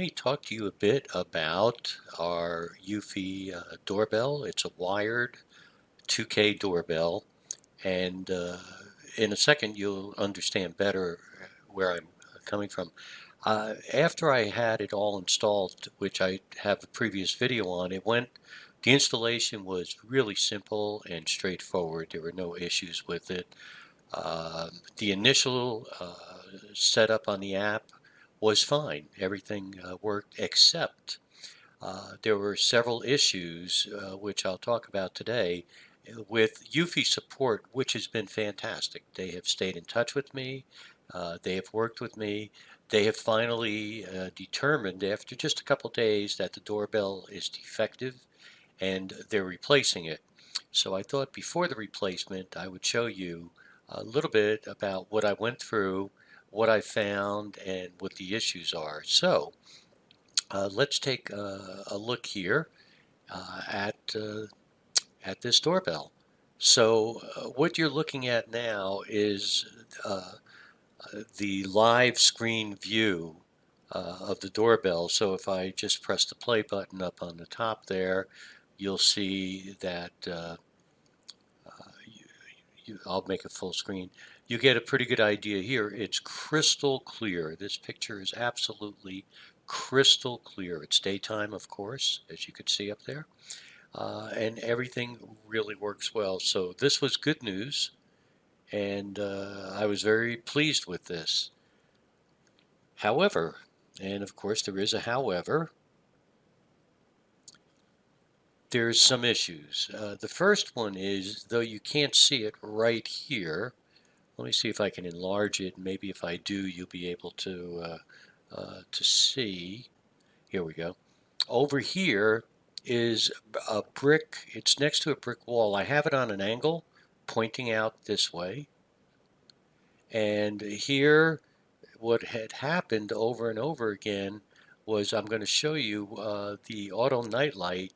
me talk to you a bit about our Eufy doorbell. It's a wired 2K doorbell, and in a second you'll understand better where I'm coming from. After I had it all installed, which I have a previous video on, the installation was really simple and straightforward. There were no issues with it. The initial setup on the app was fine. Everything worked except there were several issues, which I'll talk about today, with Eufy support, which has been fantastic. They have stayed in touch with me. They have worked with me. They have finally determined after just a couple days that the doorbell is defective and they're replacing it. So I thought before the replacement, I would show you a little bit about what I went through, what I found, and what the issues are. So let's take a look here at this doorbell. So what you're looking at now is the live screen view of the doorbell. So if I just press the play button up on the top there, you'll see that I'll make a full screen. You get a pretty good idea here. It's crystal clear. This picture is absolutely crystal clear. It's daytime, of course, as you could see up there. And everything really works well. So this was good news, and I was very pleased with this. However, and of course there is a however, there's some issues. The first one is, though you can't see it right here, let me see if I can enlarge it. Maybe if I do, you'll be able to see. Here we go. Over here is a brick. It's next to a brick wall. I have it on an angle pointing out this way. And here, what had happened over and over again was, I'm going to show you the auto night light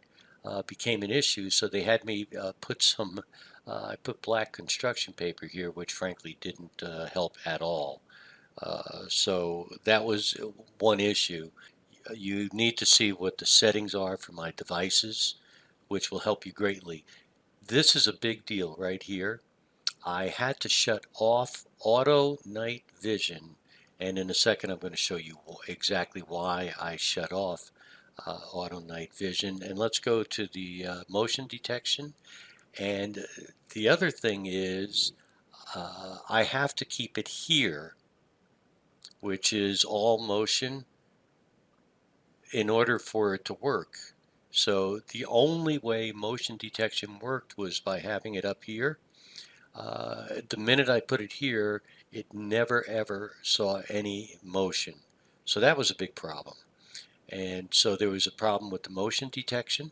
became an issue, so they had me put some, I put black construction paper here, which frankly didn't help at all. So that was one issue. You need to see what the settings are for my devices, which will help you greatly. This is a big deal right here. I had to shut off auto night vision, and in a second I'm going to show you exactly why I shut off auto night vision. And let's go to the motion detection. And the other thing is I have to keep it here, which is all motion, in order for it to work. So the only way motion detection worked was by having it up here. The minute I put it here, it never ever saw any motion. So that was a big problem. And so there was a problem with the motion detection.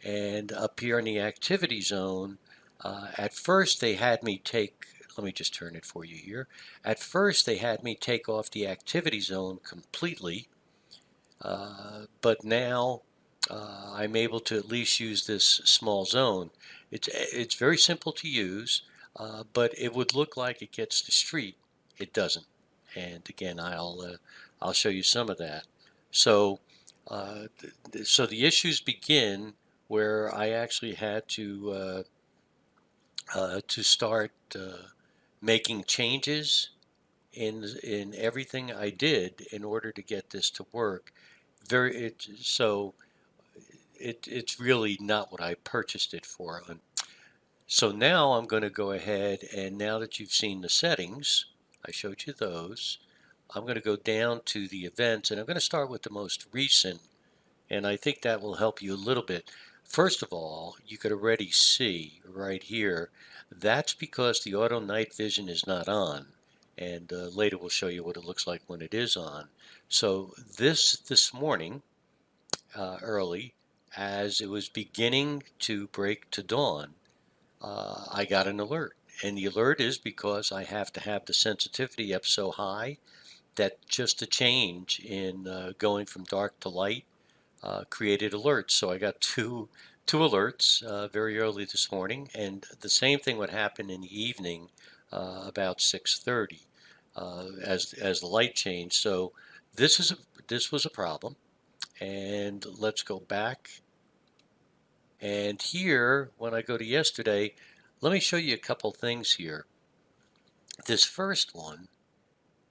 And up here in the activity zone, at first they had me take, let me just turn it for you here. At first they had me take off the activity zone completely, but now I'm able to at least use this small zone. It's very simple to use, but it would look like it gets the street. It doesn't. And again, I'll show you some of that. So so the issues begin where I actually had to start making changes in everything I did in order to get this to work. It's really not what I purchased it for. So now I'm going to go ahead, and now that you've seen the settings, I showed you those, I'm going to go down to the events, and I'm going to start with the most recent, and I think that will help you a little bit. First of all, you could already see right here, that's because the auto night vision is not on. And later we'll show you what it looks like when it is on. So this morning, early, as it was beginning to break to dawn, I got an alert. And the alert is because I have to have the sensitivity up so high that just a change in going from dark to light created alerts. So I got two alerts very early this morning, and the same thing would happen in the evening about 6:30 as the light changed. So this is this was a problem. And let's go back. And here, when I go to yesterday, let me show you a couple things here. This first one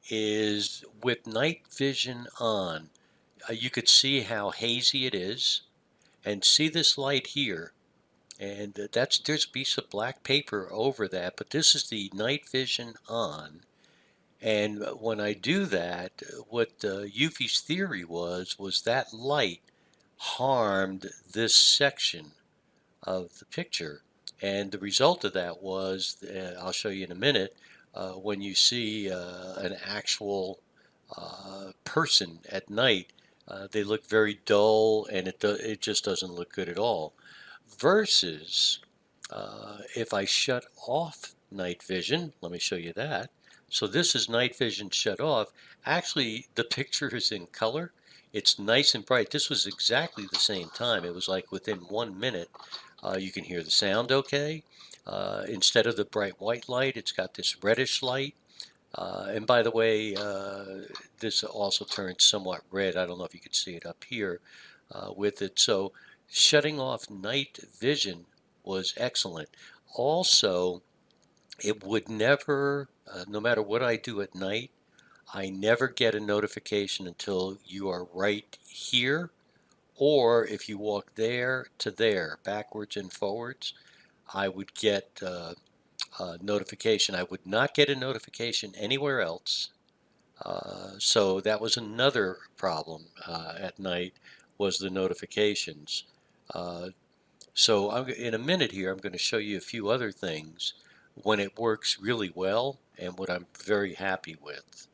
is with night vision on. You could see how hazy it is, and see this light here. And there's a piece of black paper over that, but this is the night vision on. And when I do that, what Eufy's theory was that light harmed this section of the picture. And the result of that was, I'll show you in a minute, when you see an actual person at night, they look very dull, and it just doesn't look good at all. Versus if I shut off night vision, let me show you that. So this is night vision shut off. Actually, the picture is in color. It's nice and bright. This was exactly the same time. It was like within 1 minute. You can hear the sound okay. Instead of the bright white light, it's got this reddish light. And by the way, this also turns somewhat red. I don't know if you can see it up here with it. So shutting off night vision was excellent. Also, it would never, no matter what I do at night, I never get a notification until you are right here, or if you walk there to there, backwards and forwards, I would get a notification. I would not get a notification anywhere else. So that was another problem at night, was the notifications. So in a minute here, I'm going to show you a few other things when it works really well and what I'm very happy with.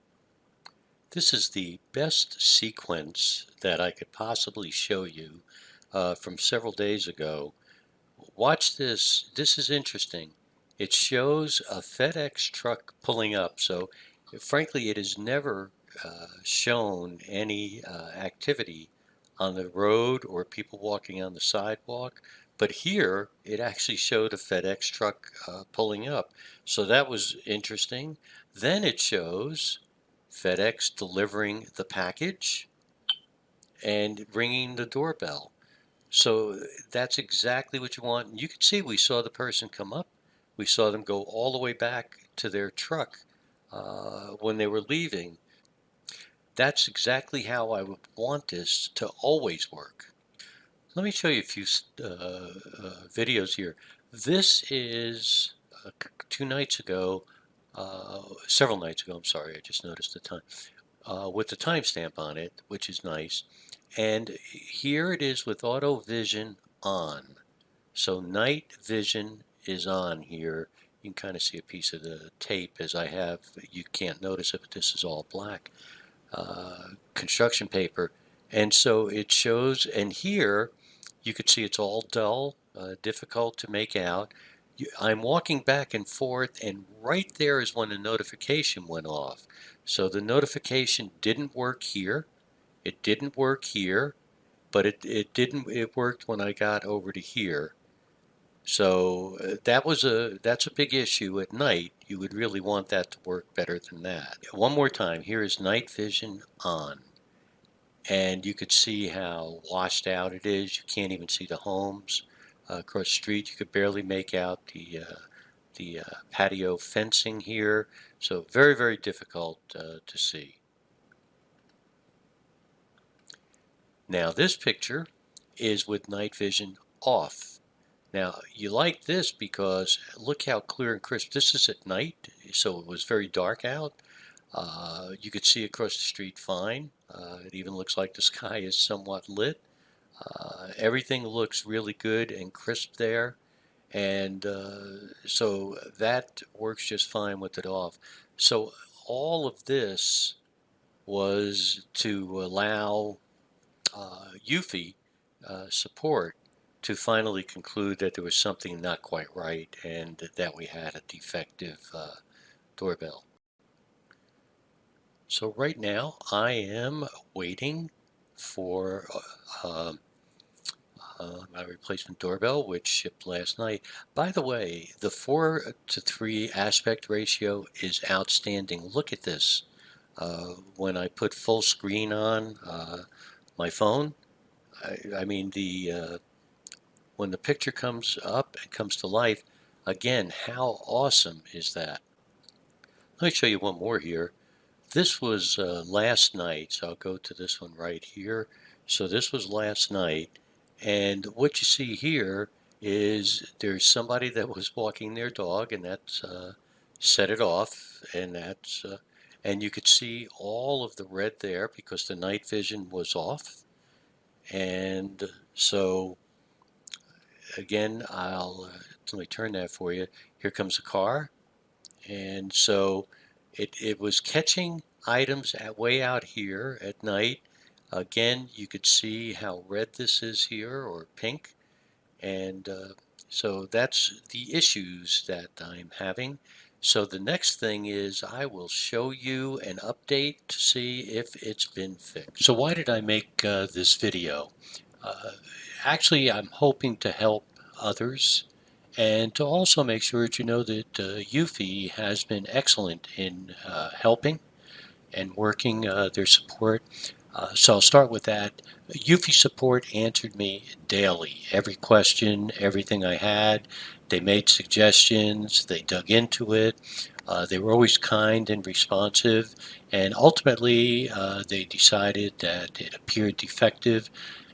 This is the best sequence that I could possibly show you from several days ago. Watch this. This is interesting. It shows a FedEx truck pulling up. So frankly, it has never shown any activity on the road or people walking on the sidewalk. But here, it actually showed a FedEx truck pulling up. So that was interesting. Then it shows FedEx delivering the package and ringing the doorbell. So that's exactly what you want. And you can see we saw the person come up. We saw them go all the way back to their truck when they were leaving. That's exactly how I would want this to always work. Let me show you a few videos here. This is 2 nights ago, several nights ago, I'm sorry, I just noticed the time, with the timestamp on it, which is nice. And here it is with auto vision on. So night vision is on here. You can kind of see a piece of the tape as I have. You can't notice it, but this is all black construction paper. And so it shows, and here you can see it's all dull, difficult to make out. I'm walking back and forth, and right there is when the notification went off. So the notification didn't work here. It didn't work here, but it worked when I got over to here. So that's a big issue at night. You would really want that to work better than that. One more time, here is night vision on. And you could see how washed out it is. You can't even see the homes across the street. You could barely make out the patio fencing here. So very, very difficult to see. Now this picture is with night vision off. Now you like this because look how clear and crisp. This is at night, so it was very dark out. You could see across the street fine. It even looks like the sky is somewhat lit. Everything looks really good and crisp there. And so that works just fine with it off. So all of this was to allow Eufy support to finally conclude that there was something not quite right and that we had a defective doorbell. So right now I am waiting for my replacement doorbell, which shipped last night. By the way, the 4:3 aspect ratio is outstanding. Look at this. When I put full screen on my phone, I mean when the picture comes up and comes to life, again, how awesome is that? Let me show you one more here. This was last night, so I'll go to this one right here. So this was last night, and what you see here is there's somebody that was walking their dog, and that's set it off, and and you could see all of the red there because the night vision was off. And so again, let me turn that for you. Here comes a car. And so it was catching items way out here at night. Again, you could see how red this is here, or pink. And so that's the issues that I'm having. So the next thing is I will show you an update to see if it's been fixed. So why did I make this video? Uh, Actually, I'm hoping to help others and to also make sure that you know that Eufy has been excellent in helping and working their support. So I'll start with that. Eufy support answered me daily. Every question, everything I had. They made suggestions. They dug into it. They were always kind and responsive. And ultimately, they decided that it appeared defective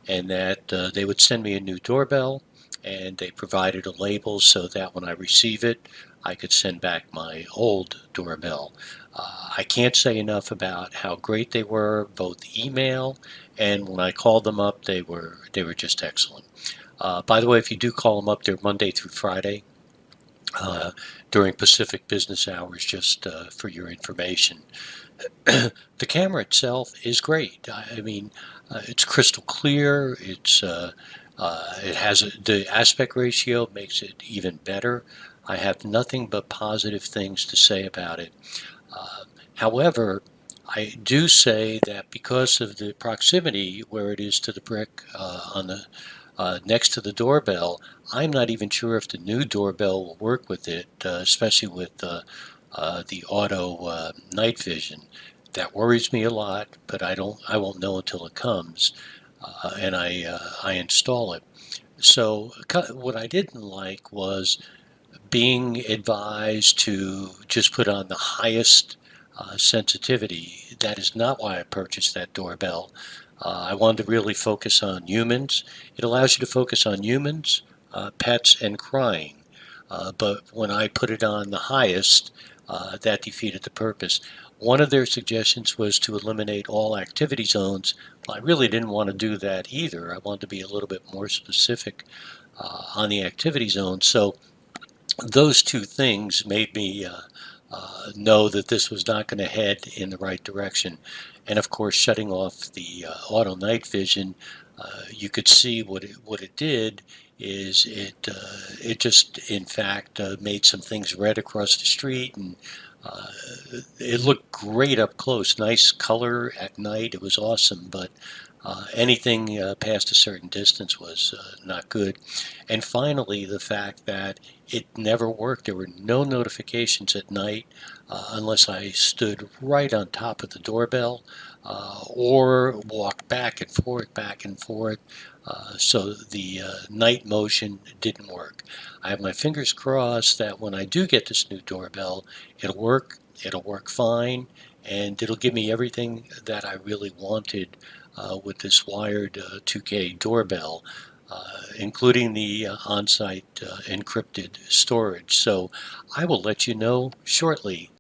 and that they would send me a new doorbell. And they provided a label so that when I receive it, I could send back my old doorbell. I can't say enough about how great they were, both email and when I called them up, they were just excellent. By the way, if you do call them up, they're Monday through Friday uh, during Pacific business hours, just for your information. The camera itself is great. I mean, it's crystal clear. It has the aspect ratio makes it even better. I have nothing but positive things to say about it. Uh, However, I do say that because of the proximity where it is to the brick on the next to the doorbell, I'm not even sure if the new doorbell will work with it, especially with the auto night vision. That worries me a lot, but I won't know until it comes and I install it. So what I didn't like was being advised to just put on the highest sensitivity. That is not why I purchased that doorbell. I wanted to really focus on humans. It allows you to focus on humans, pets, and crying. But when I put it on the highest, that defeated the purpose. One of their suggestions was to eliminate all activity zones. Well, I really didn't want to do that either. I wanted to be a little bit more specific on the activity zone. So those two things made me know that this was not going to head in the right direction. And of course, shutting off the auto night vision, you could see what it did is it just in fact made some things red across the street, and uh, it looked great up close, nice color at night. It was awesome, but anything past a certain distance was not good. And finally, the fact that it never worked. There were no notifications at night unless I stood right on top of the doorbell or walked back and forth, back and forth. So the night motion didn't work. I have my fingers crossed that when I do get this new doorbell, it'll work. It'll work fine, and it'll give me everything that I really wanted with this wired 2K doorbell, including the on-site encrypted storage. So I will let you know shortly